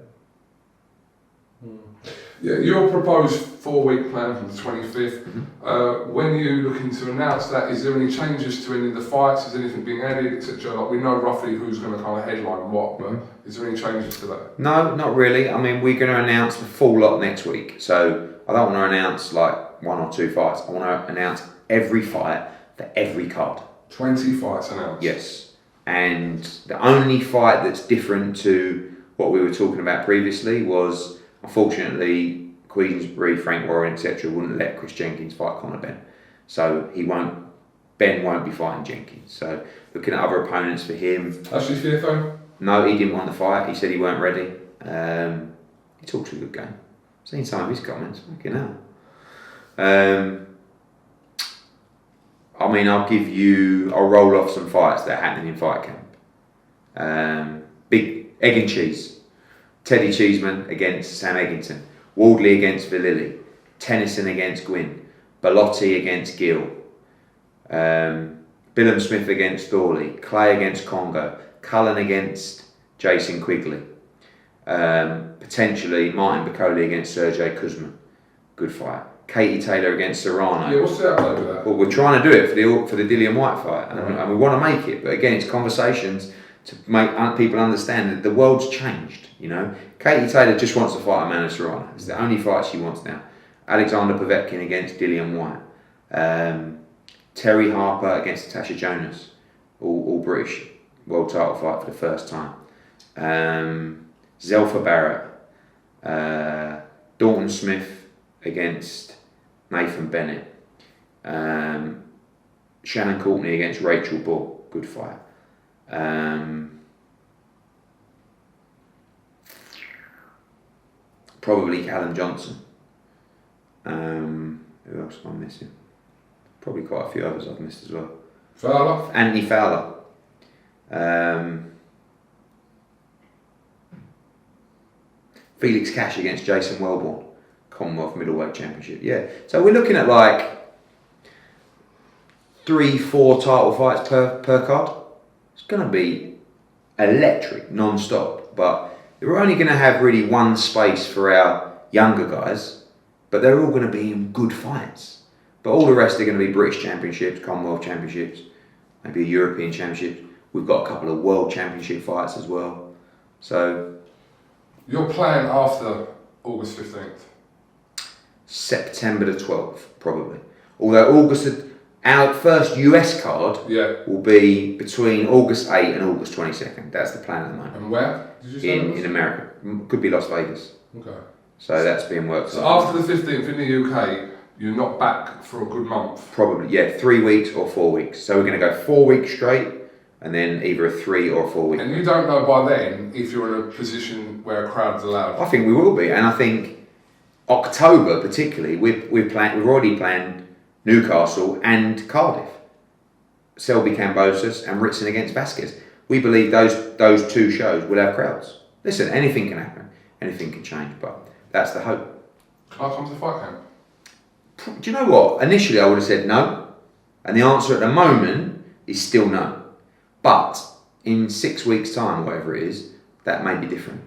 Speaker 1: Yeah, your proposed 4-week plan from the 25th, when you looking to announce that, is there any changes to any of the fights? Is anything being added, etc.? Like, we know roughly who's going to kind of headline what, but is there any changes to that?
Speaker 2: No, not really. I mean, we're going to announce the full lot next week. So I don't want to announce like 1 or 2 fights. I want to announce every fight for every card. 20 fights announced? Yes. And the only fight that's different to what we were talking about previously was, unfortunately, Queensbury, Frank Warren, etc. wouldn't let Chris Jenkins fight Conor Benn. So Ben won't be fighting Jenkins. So looking at other opponents for him. Ashley Fearphone? No, he didn't want the fight. He said he weren't ready. He talks a good game. I've seen some of his comments. Fucking hell. I mean, I'll roll off some fights that are happening in fight camp. Big egg and cheese. Teddy Cheeseman against Sam Eggington. Wardley against Vallily. Tennyson against Gwynn. Bellotti against Gill. Billum Smith against Thorley. Clay against Congo. Cullen against Jason Quigley. Potentially Martin Bacoli against Sergey Kuzma. Good fight. Katie Taylor against Serrano. Yeah, what's the outlook with that? Well, we're trying to do it for the Dillian Whyte fight, and we want to make it. But again, it's conversations to make people understand that the world's changed. You know, Katie Taylor just wants to fight Amanda Serrano. It's the only fight she wants now. Alexander Povetkin against Dillian Whyte. Terry Harper against Natasha Jonas, all British world title fight for the first time. Zelfa Barrett, Dalton Smith against Nathan Bennett, Shannon Courtney against Rachel Bull, good fight. Probably Callum Johnson. Who else am I missing? Probably quite a few others I've missed as well.
Speaker 1: Fowler?
Speaker 2: Anthony Fowler. Felix Cash against Jason Wellborn, Commonwealth Middleweight Championship. Yeah, so we're looking at like 3-4 title fights per card. It's going to be electric, non-stop. But we're only going to have really one space for our younger guys, but they're all going to be in good fights. But all the rest are going to be British Championships, Commonwealth Championships, maybe a European Championship. We've got a couple of World Championship fights as well. So
Speaker 1: your plan after August 15th?
Speaker 2: September the 12th, probably. Although our first US card will be between August 8 and August 22nd. That's the plan at the moment.
Speaker 1: And where? Did you say
Speaker 2: in America. Could be Las Vegas.
Speaker 1: Okay.
Speaker 2: So that's being worked
Speaker 1: So
Speaker 2: on.
Speaker 1: after the 15th in the UK, you're not back for a good month?
Speaker 2: Probably, yeah. 3 weeks or 4 weeks. So we're going to go 4 weeks straight, and then either a 3 or 4 week.
Speaker 1: And you don't know by then if you're in a position where a crowd's allowed?
Speaker 2: I think we will be, and I think October particularly, we've already planned Newcastle and Cardiff. Selby Cambosos and Ritson against Vasquez. We believe those two shows will have crowds. Listen, anything can happen, anything can change, but that's the hope.
Speaker 1: Can I come to the fight camp?
Speaker 2: Do you know what? Initially I would have said no, and the answer at the moment is still no. But in 6 weeks' time, whatever it is, that may be different.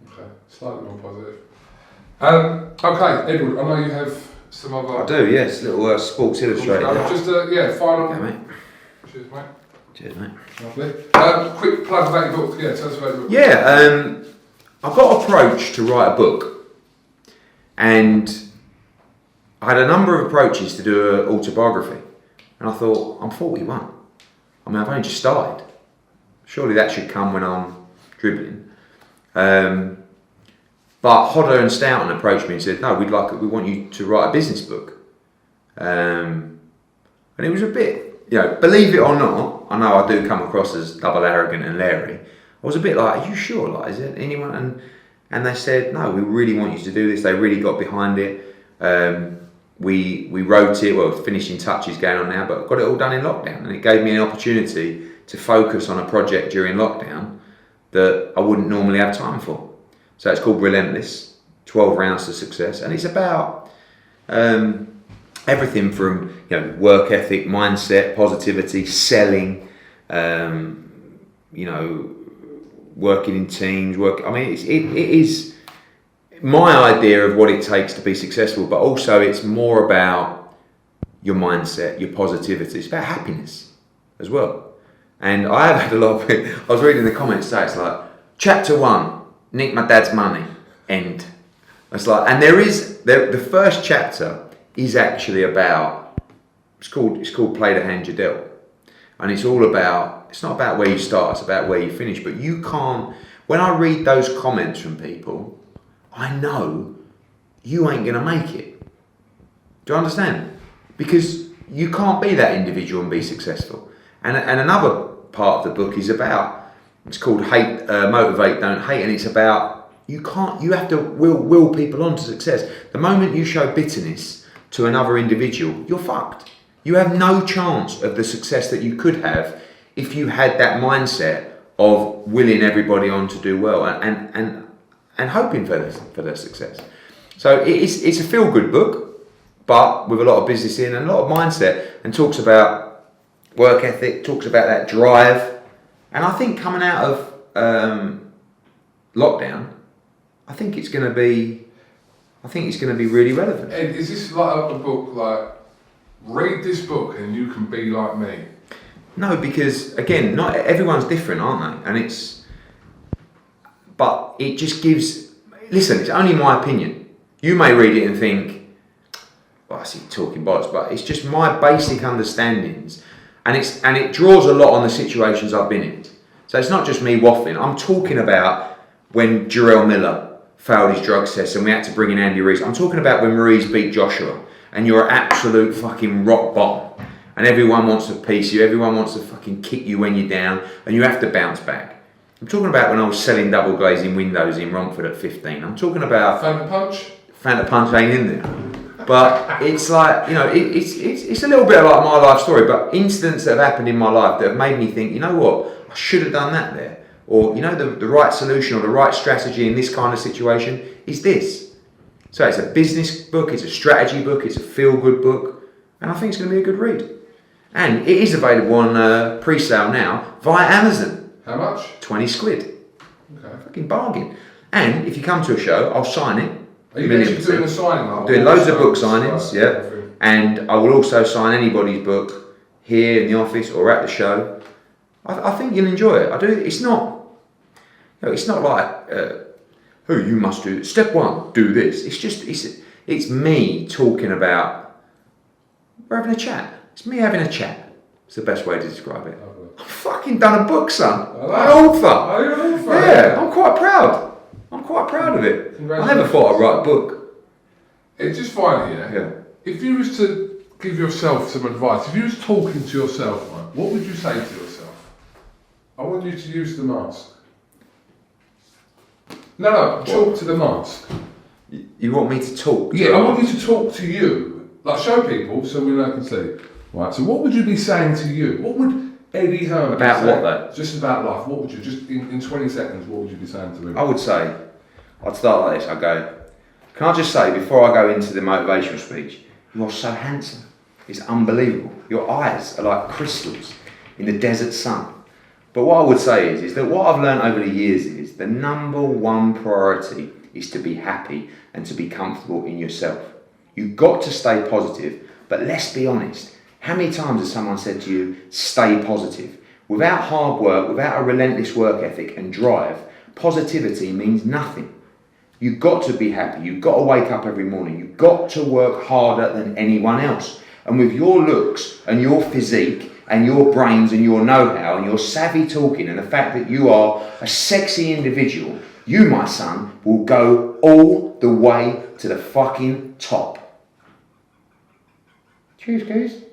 Speaker 1: Okay, slightly more positive. Okay, Edward, I know you have some other...
Speaker 2: I do, yes, little Sports Illustrated.
Speaker 1: Just, final...
Speaker 2: Okay, mate.
Speaker 1: Cheers, mate.
Speaker 2: Cheers, mate.
Speaker 1: Lovely. Quick plug about your book. Yeah, tell us about your book.
Speaker 2: Yeah, I got approached to write a book, and I had a number of approaches to do an autobiography, and I thought, I'm 41. I mean, I've only just started. Surely that should come when I'm dribbling. But Hodder and Stoughton approached me and said, no, we want you to write a business book. And it was a bit, believe it or not, I know I do come across as double arrogant and leery. I was a bit like, are you sure? Like, is it anyone? And they said, no, we really want you to do this. They really got behind it. We wrote it, well, finishing touches going on now, but got it all done in lockdown. And it gave me an opportunity to focus on a project during lockdown that I wouldn't normally have time for. So it's called Relentless, 12 Rounds to Success. And it's about everything from work ethic, mindset, positivity, selling, working in teams. It is my idea of what it takes to be successful, but also it's more about your mindset, your positivity. It's about happiness as well. And I have had a lot of it. I was reading the comments today, it's like, chapter 1, nick my dad's money, end. It's like, and the first chapter is actually about, it's called Play the Hand You're Dealt. And it's all about, it's not about where you start, it's about where you finish. But you can't, when I read those comments from people, I know you ain't going to make it. Do you understand? Because you can't be that individual and be successful. And another part of the book is about, it's called Hate, Motivate, Don't Hate, and it's about you have to will people on to success. The moment you show bitterness to another individual, you're fucked. You have no chance of the success that you could have if you had that mindset of willing everybody on to do well and hoping for their success. So it's a feel-good book, but with a lot of business in and a lot of mindset, and talks about work ethic, talks about that drive. And I think coming out of lockdown, I think it's going to be really relevant.
Speaker 1: Ed, is this like a book like, read this book and you can be like me?
Speaker 2: No, because again, not everyone's different, aren't they? But it just gives. Listen, it's only my opinion. You may read it and think, well, I see talking bollocks, but it's just my basic understandings, and it draws a lot on the situations I've been in. So it's not just me waffling. I'm talking about when Jarrell Miller failed his drug test and we had to bring in Andy Reese. I'm talking about when Ruiz beat Joshua and you're absolute fucking rock bottom and everyone wants to piece you, everyone wants to fucking kick you when you're down and you have to bounce back. I'm talking about when I was selling double glazing windows in Romford at 15. I'm talking about... Fanta Punch ain't in there. But it's like, you know, it's a little bit like my life story, but incidents that have happened in my life that have made me think, you know what, I should have done that there. Or, you know, the right solution or the right strategy in this kind of situation is this. So it's a business book, it's a strategy book, it's a feel-good book, and I think it's going to be a good read. And it is available on pre-sale now via Amazon.
Speaker 1: How much?
Speaker 2: 20 squid.
Speaker 1: Okay.
Speaker 2: Fucking bargain. And if you come to a show, I'll sign it.
Speaker 1: Are you actually doing a signing?
Speaker 2: I'm doing loads of book signings, yeah. And I will also sign anybody's book here in the office or at the show. I think you'll enjoy it. I do. It's not, you know, it's not like, oh, you must do step one, do this. It's just, it's me talking about, we're having a chat. It's me having a chat. It's the best way to describe it. I've fucking done a book, son. I'm an author.
Speaker 1: Oh, you're an author?
Speaker 2: Yeah, I'm quite proud. I'm quite proud of it. I never thought I'd write a book.
Speaker 1: It's just funny, yeah? If you was to give yourself some advice, if you was talking to yourself, right, what would you say to yourself? I want you to use the mask. No, talk to the mask.
Speaker 2: You want me to talk?
Speaker 1: Yeah, I want you to talk to you. Like, show people so we know can see. Right, so what would you be saying to you? What would Eddie Hearn
Speaker 2: about
Speaker 1: say?
Speaker 2: What though?
Speaker 1: Just about life. What would you, just in 20 seconds, what would you be saying to him?
Speaker 2: I would say, I'd start like this. I'd go, can I just say, before I go into the motivational speech, you are so handsome. It's unbelievable. Your eyes are like crystals in the desert sun. But what I would say is that what I've learned over the years is the number one priority is to be happy and to be comfortable in yourself. You've got to stay positive, but let's be honest. How many times has someone said to you, stay positive? Without hard work, without a relentless work ethic and drive, positivity means nothing. You've got to be happy. You've got to wake up every morning. You've got to work harder than anyone else. And with your looks and your physique and your brains and your know-how and your savvy talking and the fact that you are a sexy individual, you, my son, will go all the way to the fucking top. Cheers, guys.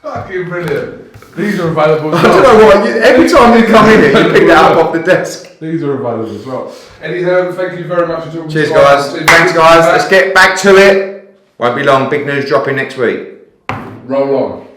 Speaker 1: Fucking brilliant. These are available as
Speaker 2: well. I don't know why, every time you come in here, you pick that up off the desk.
Speaker 1: These are available as well. Eddie Hearn, thank you very much for talking to us.
Speaker 2: Cheers, guys. Thanks, guys. Let's get back to it. Won't be long. Big news dropping next week.
Speaker 1: Roll on.